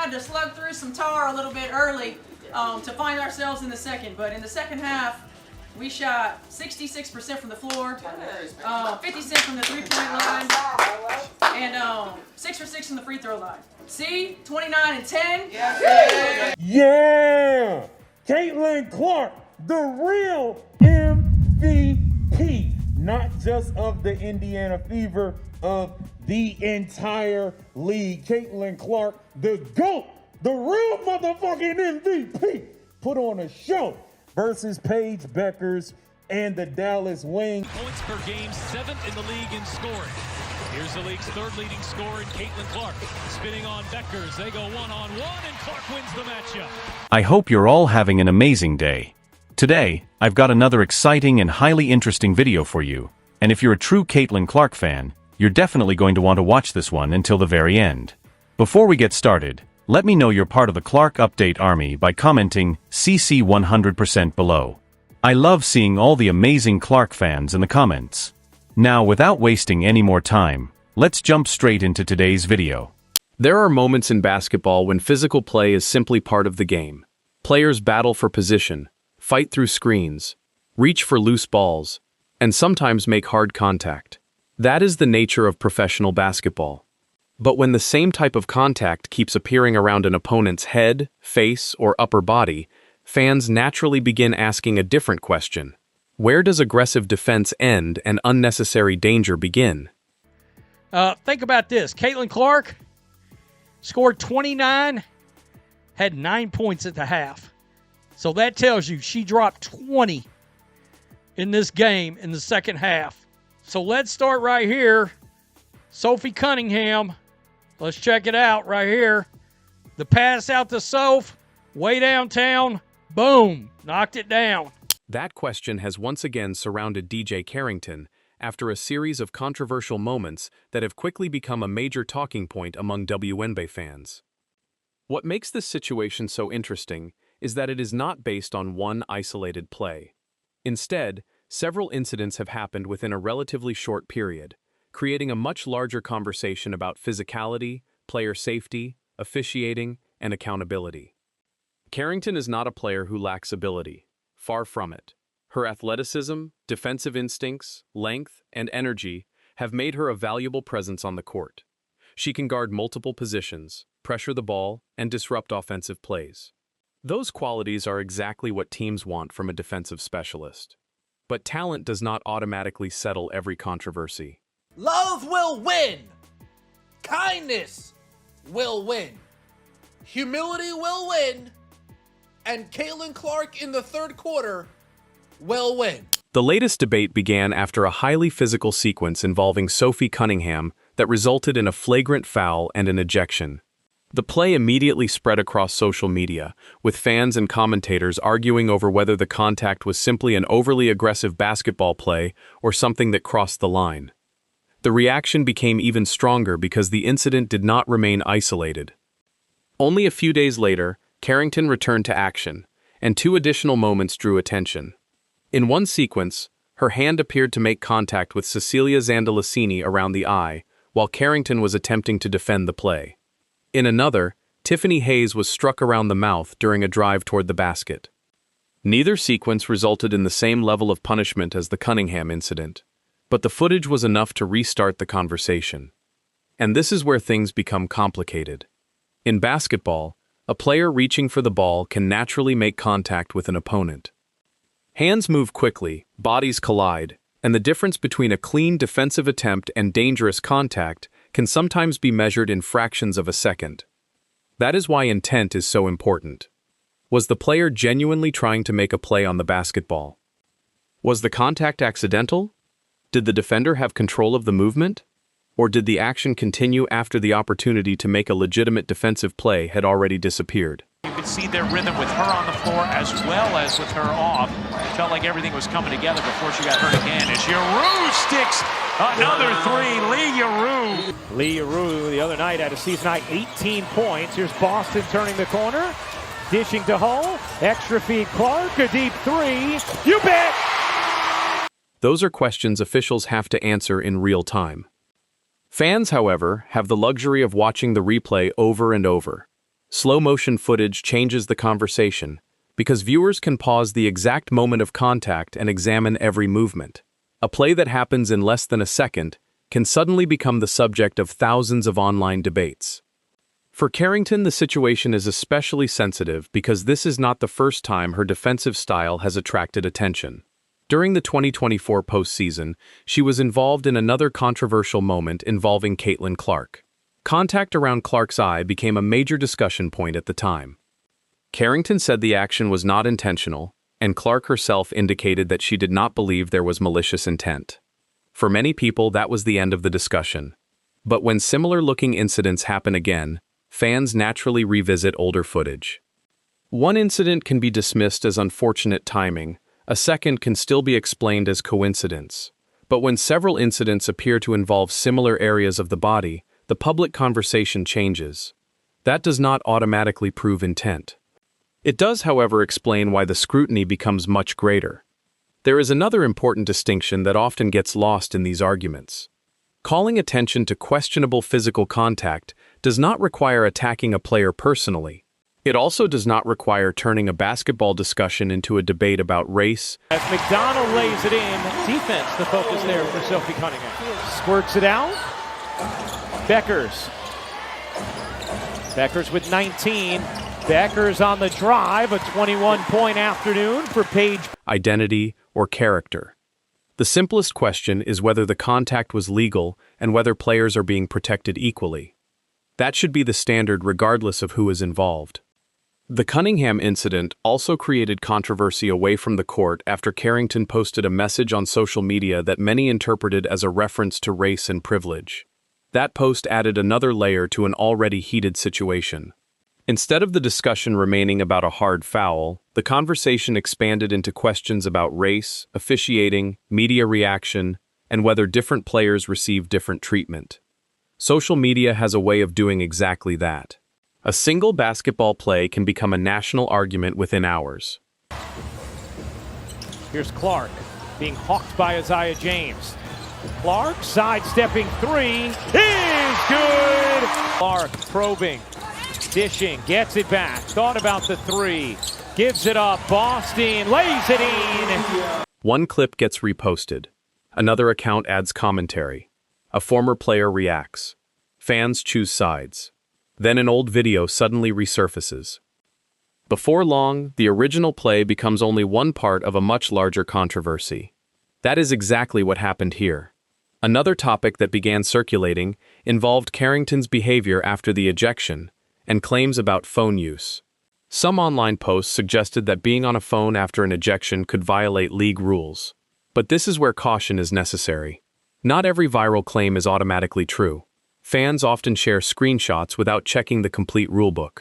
had to slug through some tar a little bit early to find ourselves in the second. But in the second half, we shot 66% from the floor, 50% from the three-point line, and 6 for 6 from the free throw line. See, 29 and 10. Yeah! Caitlin Clark, the real MVP, not just of the Indiana Fever, of the entire league. Caitlin Clark, the GOAT, the real motherfucking MVP, put on a show versus Paige Beckers and the Dallas Wings. Points per game, 7th in the league in scoring. Here's the league's 3rd leading scorer in Caitlin Clark. Spinning on Beckers, they go one-on-one, and Clark wins the matchup. I hope you're all having an amazing day. Today, I've got another exciting and highly interesting video for you, and if you're a true Caitlin Clark fan, you're definitely going to want to watch this one until the very end. Before we get started, let me know you're part of the Clark Update Army by commenting CC 100% below. I love seeing all the amazing Clark fans in the comments. Now, without wasting any more time, let's jump straight into today's video. There are moments in basketball when physical play is simply part of the game. Players battle for position, fight through screens, reach for loose balls, and sometimes make hard contact. That is the nature of professional basketball. But when the same type of contact keeps appearing around an opponent's head, face, or upper body, fans naturally begin asking a different question. Where does aggressive defense end and unnecessary danger begin? Think about this. Caitlin Clark scored 29, had 9 points at the half. So that tells you she dropped 20 in this game in the second half. So let's start right here. Sophie Cunningham. Let's check it out right here. The pass out to Soph, way downtown. Boom. Knocked it down. That question has once again surrounded DJ Carrington after a series of controversial moments that have quickly become a major talking point among WNBA fans. What makes this situation so interesting is that it is not based on one isolated play. Instead, several incidents have happened within a relatively short period, creating a much larger conversation about physicality, player safety, officiating, and accountability. Carrington is not a player who lacks ability. Far from it. Her athleticism, defensive instincts, length, and energy have made her a valuable presence on the court. She can guard multiple positions, pressure the ball, and disrupt offensive plays. Those qualities are exactly what teams want from a defensive specialist. But talent does not automatically settle every controversy. Love will win. Kindness will win. Humility will win. And Caitlin Clark in the third quarter will win. The latest debate began after a highly physical sequence involving Sophie Cunningham that resulted in a flagrant foul and an ejection. The play immediately spread across social media, with fans and commentators arguing over whether the contact was simply an overly aggressive basketball play or something that crossed the line. The reaction became even stronger because the incident did not remain isolated. Only a few days later, Carrington returned to action, and 2 additional moments drew attention. In one sequence, her hand appeared to make contact with Cecilia Zandalicini around the eye, while Carrington was attempting to defend the play. In another, Tiffany Hayes was struck around the mouth during a drive toward the basket. Neither sequence resulted in the same level of punishment as the Cunningham incident, but the footage was enough to restart the conversation. And this is where things become complicated. In basketball, a player reaching for the ball can naturally make contact with an opponent. Hands move quickly, bodies collide, and the difference between a clean defensive attempt and dangerous contact can sometimes be measured in fractions of a second. That is why intent is so important. Was the player genuinely trying to make a play on the basketball? Was the contact accidental? Did the defender have control of the movement? Or did the action continue after the opportunity to make a legitimate defensive play had already disappeared? You could see their rhythm with her on the floor as well as with her off. It felt like everything was coming together before she got hurt again. As Giroux sticks another 3. Lee Giroux. Lee Giroux the other night had a season-high 18 points. Here's Boston turning the corner. Dishing to Hull. Extra feed Clark. A deep 3. You bet! Those are questions officials have to answer in real time. Fans, however, have the luxury of watching the replay over and over. Slow-motion footage changes the conversation because viewers can pause the exact moment of contact and examine every movement. A play that happens in less than a second can suddenly become the subject of thousands of online debates. For Carrington, the situation is especially sensitive because this is not the first time her defensive style has attracted attention. During the 2024 postseason, she was involved in another controversial moment involving Caitlin Clark. Contact around Clark's eye became a major discussion point at the time. Carrington said the action was not intentional, and Clark herself indicated that she did not believe there was malicious intent. For many people, that was the end of the discussion. But when similar-looking incidents happen again, fans naturally revisit older footage. One incident can be dismissed as unfortunate timing, a second can still be explained as coincidence. But when several incidents appear to involve similar areas of the body, the public conversation changes. That does not automatically prove intent. It does, however, explain why the scrutiny becomes much greater. There is another important distinction that often gets lost in these arguments. Calling attention to questionable physical contact does not require attacking a player personally. It also does not require turning a basketball discussion into a debate about race. As McDonald lays it in, defense the focus there for Sophie Cunningham. Squirts it out. Beckers with 19. Beckers on the drive, a 21-point afternoon for Paige. Identity or character. The simplest question is whether the contact was legal and whether players are being protected equally. That should be the standard regardless of who is involved. The Cunningham incident also created controversy away from the court after Carrington posted a message on social media that many interpreted as a reference to race and privilege. That post added another layer to an already heated situation. Instead of the discussion remaining about a hard foul, the conversation expanded into questions about race, officiating, media reaction, and whether different players receive different treatment. Social media has a way of doing exactly that. A single basketball play can become a national argument within hours. Here's Clark being hawked by Isaiah James. Clark sidestepping three is good. Clark probing, dishing, gets it back. Thought about the three, gives it up. Boston lays it in. One clip gets reposted. Another account adds commentary. A former player reacts. Fans choose sides. Then an old video suddenly resurfaces. Before long, the original play becomes only one part of a much larger controversy. That is exactly what happened here. Another topic that began circulating involved Carrington's behavior after the ejection and claims about phone use. Some online posts suggested that being on a phone after an ejection could violate league rules. But this is where caution is necessary. Not every viral claim is automatically true. Fans often share screenshots without checking the complete rulebook.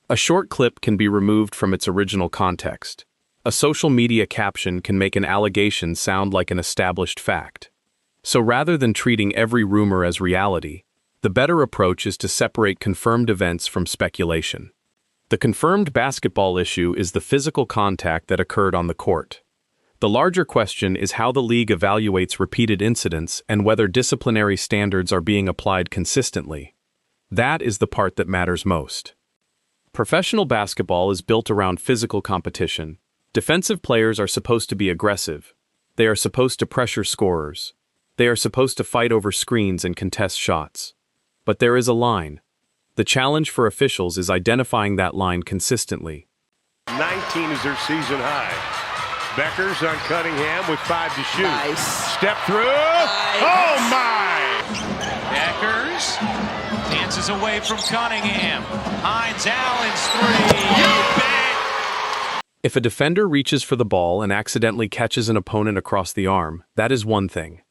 A short clip can be removed from its original context. A social media caption can make an allegation sound like an established fact. So rather than treating every rumor as reality, the better approach is to separate confirmed events from speculation. The confirmed basketball issue is the physical contact that occurred on the court. The larger question is how the league evaluates repeated incidents and whether disciplinary standards are being applied consistently. That is the part that matters most. Professional basketball is built around physical competition. Defensive players are supposed to be aggressive. They are supposed to pressure scorers. They are supposed to fight over screens and contest shots. But there is a line. The challenge for officials is identifying that line consistently. 19 is their season high. Beckers on Cunningham with 5 to shoot. Nice. Step through. Nice. Oh my! Beckers dances away from Cunningham. Hines Allen's three. You bet! If a defender reaches for the ball and accidentally catches an opponent across the arm, that is one thing.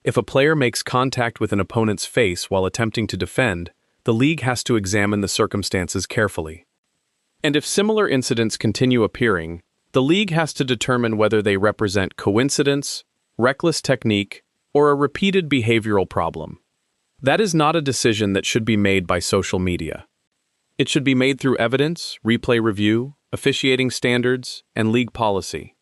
If a player makes contact with an opponent's face while attempting to defend, the league has to examine the circumstances carefully. And if similar incidents continue appearing, the league has to determine whether they represent coincidence, reckless technique, or a repeated behavioral problem. That is not a decision that should be made by social media. It should be made through evidence, replay review, officiating standards, and league policy.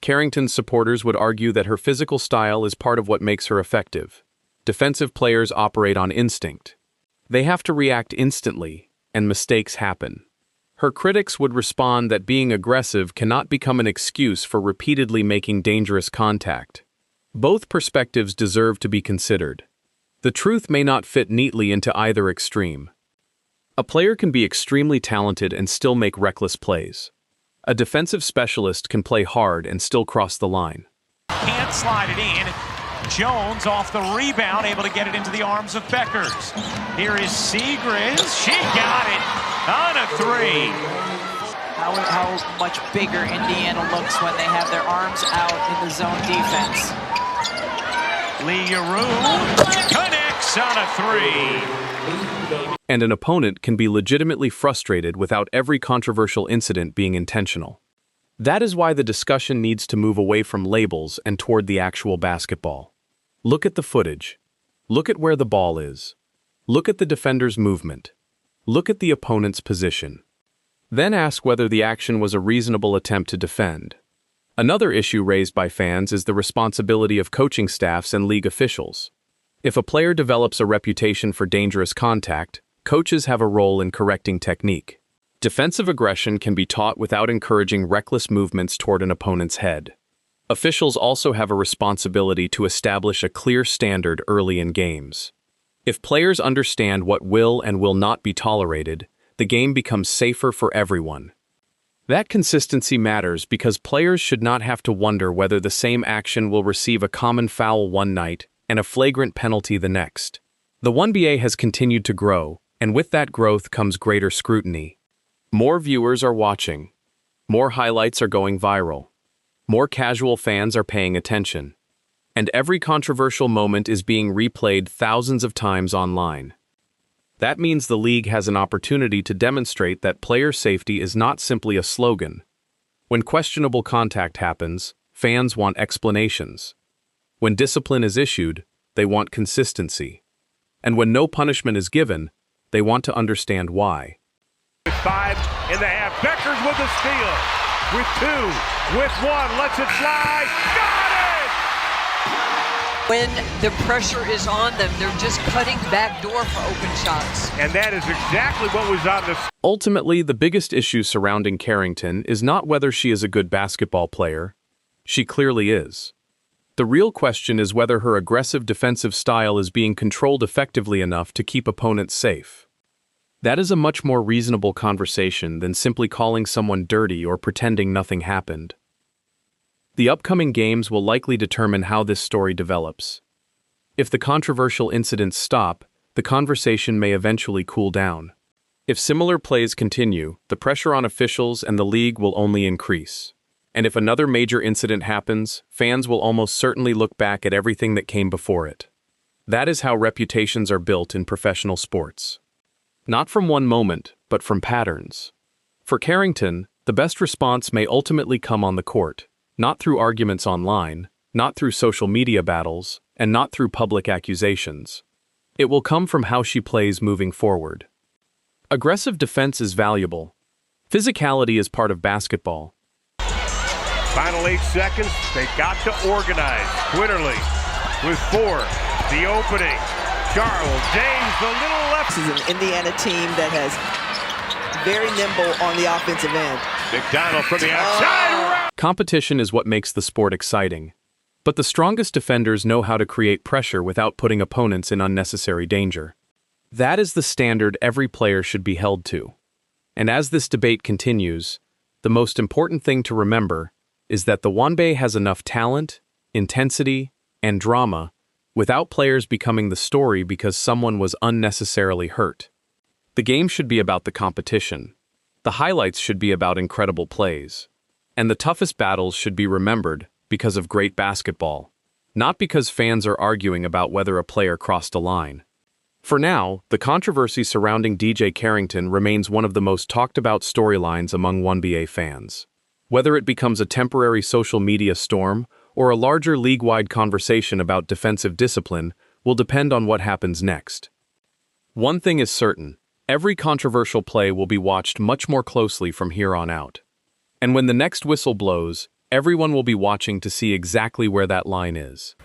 Carrington's supporters would argue that her physical style is part of what makes her effective. Defensive players operate on instinct. They have to react instantly, and mistakes happen. Her critics would respond that being aggressive cannot become an excuse for repeatedly making dangerous contact. Both perspectives deserve to be considered. The truth may not fit neatly into either extreme. A player can be extremely talented and still make reckless plays. A defensive specialist can play hard and still cross the line. Can't slide it in. Jones off the rebound, able to get it into the arms of Beckers. Here is Segrist. She got it on a three. How much bigger Indiana looks when they have their arms out in the zone defense. Leroux connects on a three. And an opponent can be legitimately frustrated without every controversial incident being intentional. That is why the discussion needs to move away from labels and toward the actual basketball. Look at the footage. Look at where the ball is. Look at the defender's movement. Look at the opponent's position. Then ask whether the action was a reasonable attempt to defend. Another issue raised by fans is the responsibility of coaching staffs and league officials. If a player develops a reputation for dangerous contact, coaches have a role in correcting technique. Defensive aggression can be taught without encouraging reckless movements toward an opponent's head. Officials also have a responsibility to establish a clear standard early in games. If players understand what will and will not be tolerated, the game becomes safer for everyone. That consistency matters because players should not have to wonder whether the same action will receive a common foul one night and a flagrant penalty the next. The WNBA has continued to grow, and with that growth comes greater scrutiny. More viewers are watching. More highlights are going viral. More casual fans are paying attention. And every controversial moment is being replayed thousands of times online. That means the league has an opportunity to demonstrate that player safety is not simply a slogan. When questionable contact happens, fans want explanations. When discipline is issued, they want consistency. And when no punishment is given, they want to understand why. 5 in the half. Beckers with the steal. With 2. With 1. Lets it fly. Got it! When the pressure is on them, they're just cutting back door for open shots. And that is exactly what was on the... Ultimately, the biggest issue surrounding Carrington is not whether she is a good basketball player. She clearly is. The real question is whether her aggressive defensive style is being controlled effectively enough to keep opponents safe. That is a much more reasonable conversation than simply calling someone dirty or pretending nothing happened. The upcoming games will likely determine how this story develops. If the controversial incidents stop, the conversation may eventually cool down. If similar plays continue, the pressure on officials and the league will only increase. And if another major incident happens, fans will almost certainly look back at everything that came before it. That is how reputations are built in professional sports. Not from one moment, but from patterns. For Carrington, the best response may ultimately come on the court, not through arguments online, not through social media battles, and not through public accusations. It will come from how she plays moving forward. Aggressive defense is valuable. Physicality is part of basketball. Final 8 seconds. They got to organize. Quinterly with 4. The opening. Charles James, the little left. This is an Indiana team that has very nimble on the offensive end. McDonald from the outside. Competition is what makes the sport exciting. But the strongest defenders know how to create pressure without putting opponents in unnecessary danger. That is the standard every player should be held to. And as this debate continues, the most important thing to remember is that the WNBA has enough talent, intensity, and drama without players becoming the story because someone was unnecessarily hurt. The game should be about the competition. The highlights should be about incredible plays. And the toughest battles should be remembered because of great basketball, not because fans are arguing about whether a player crossed a line. For now, the controversy surrounding DJ Carrington remains one of the most talked about storylines among WNBA fans. Whether it becomes a temporary social media storm or a larger league-wide conversation about defensive discipline will depend on what happens next. One thing is certain, every controversial play will be watched much more closely from here on out. And when the next whistle blows, everyone will be watching to see exactly where that line is.